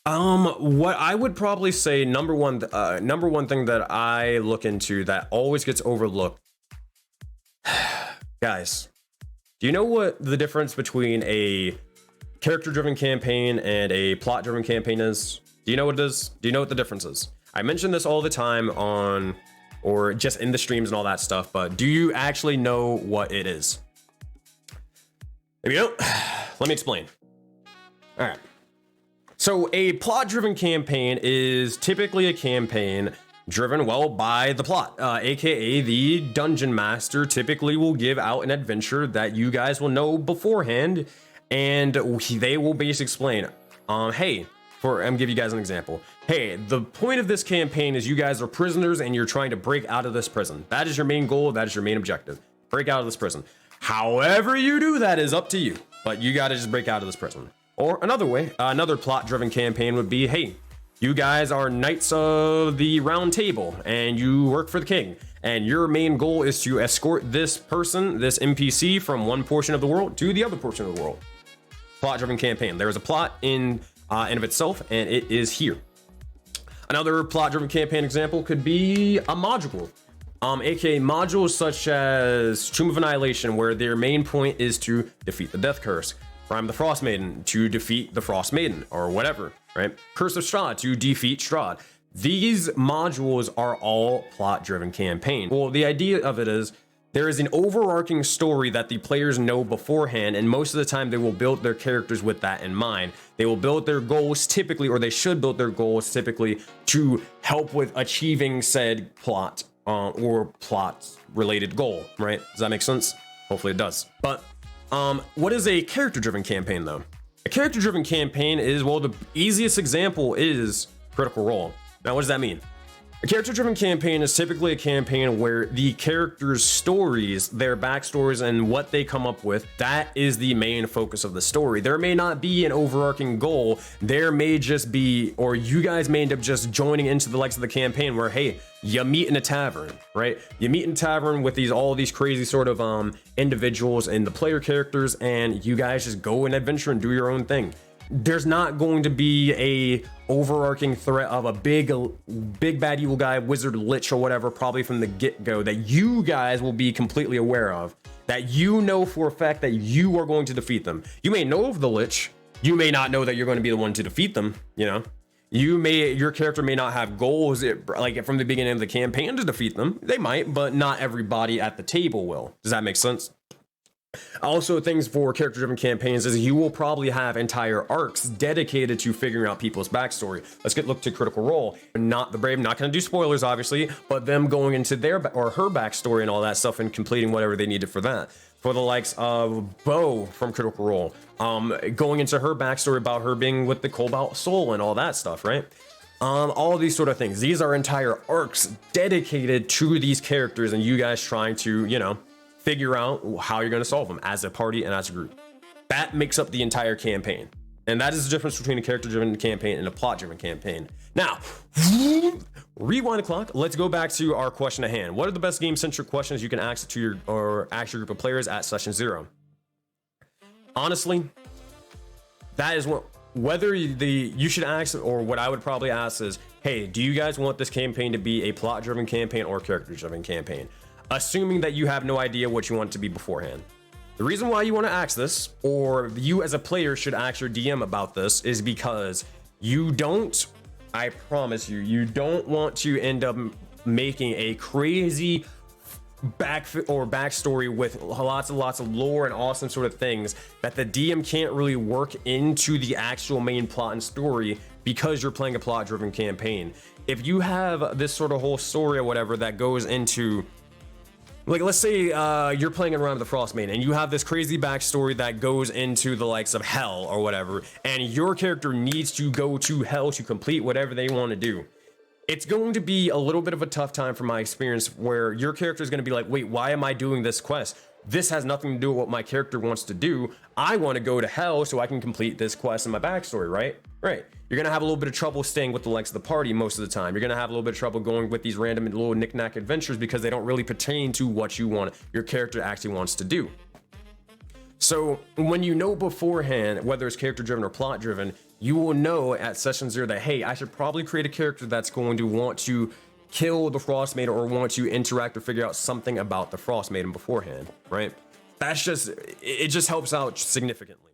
What I would probably say, number one thing that I look into that always gets overlooked, guys, do you know what the difference between a character-driven campaign and a plot-driven campaign is? Do you know what it is? Do you know what the difference is? I mention this all the time on, or just in the streams and all that stuff, but do you actually know what it is? If you don't, let me explain. All right. So a plot-driven campaign is typically a campaign driven well by the plot, aka the dungeon master typically will give out an adventure that you guys will know beforehand, and they will basically explain, hey, I'm giving you guys an example. Hey, the point of this campaign is you guys are prisoners and you're trying to break out of this prison. That is your main goal. That is your main objective. Break out of this prison. However you do that is up to you, but you got to just break out of this prison. Or another way, another plot-driven campaign would be, hey, you guys are knights of the round table and you work for the king, and your main goal is to escort this person, this NPC, from one portion of the world to the other portion of the world. Plot-driven campaign. There is a plot in of itself, and it is here. Another plot-driven campaign example could be a module, aka modules such as Tomb of Annihilation, where their main point is to defeat the Death Curse. Prime the Frost Maiden to defeat the Frost Maiden, or whatever, right? Curse of Strahd to defeat Strahd. These modules are all plot-driven campaign. Well, the idea of it is there is an overarching story that the players know beforehand, and most of the time they will build their characters with that in mind. They will build their goals typically, or they should build their goals typically, to help with achieving said plot or plot-related goal, right? Does that make sense? Hopefully it does. But what is a character-driven campaign, though? A character-driven campaign is, well, the easiest example is Critical Role. Now, what does that mean? A character-driven campaign is typically a campaign where the characters' stories, their backstories, and what they come up with, that is the main focus of the story. There may not be an overarching goal. There may just be, or you guys may end up just joining into the likes of the campaign where, hey, you meet in a tavern, right? You meet in a tavern with all these crazy sort of individuals and the player characters, and you guys just go and adventure and do your own thing. There's not going to be a overarching threat of a big bad evil guy, wizard, lich, or whatever, probably from the get-go, that you guys will be completely aware of, that you know for a fact that you are going to defeat them. You may know of the lich, you may not know that you're going to be the one to defeat them, you know. Your character may not have goals like from the beginning of the campaign to defeat them. They might, but not everybody at the table will. Does that make sense? Also, things for character-driven campaigns is you will probably have entire arcs dedicated to figuring out people's backstory. Let's look to Critical Role. Not the Brave, not going to do spoilers, obviously, but them going into their or her backstory and all that stuff and completing whatever they needed for that. For the likes of Bo from Critical Role, going into her backstory about her being with the Cobalt Soul and all that stuff, right? All these sort of things. These are entire arcs dedicated to these characters and you guys trying to, you know, figure out how you're going to solve them as a party and as a group. That makes up the entire campaign. And that is the difference between a character-driven campaign and a plot-driven campaign. Now, rewind the clock. Let's go back to our question at hand. What are the best game-centric questions you can ask to your group of players at session 0? Honestly, that is whether you should ask, or what I would probably ask is, hey, do you guys want this campaign to be a plot-driven campaign or a character-driven campaign? Assuming that you have no idea what you want it to be beforehand. The reason why you want to ask this, or you as a player should ask your DM about this, is because you don't, I promise you, you don't want to end up making a crazy backstory with lots of lore and awesome sort of things that the DM can't really work into the actual main plot and story because you're playing a plot-driven campaign. If you have this sort of whole story or whatever that goes into, like, let's say you're playing around with the Frost Maiden and you have this crazy backstory that goes into the likes of hell or whatever, and your character needs to go to hell to complete whatever they want to do. It's going to be a little bit of a tough time from my experience where your character is going to be like, wait, why am I doing this quest? This has nothing to do with what my character wants to do. I want to go to hell so I can complete this quest in my backstory, right? Right. You're going to have a little bit of trouble staying with the likes of the party most of the time. You're going to have a little bit of trouble going with these random little knick-knack adventures because they don't really pertain to what your character actually wants to do. So when you know beforehand, whether it's character-driven or plot-driven, you will know at session 0 that, hey, I should probably create a character that's going to want to kill the Frost Maiden or want to interact or figure out something about the Frost Maiden beforehand, right? That's just, it just helps out significantly.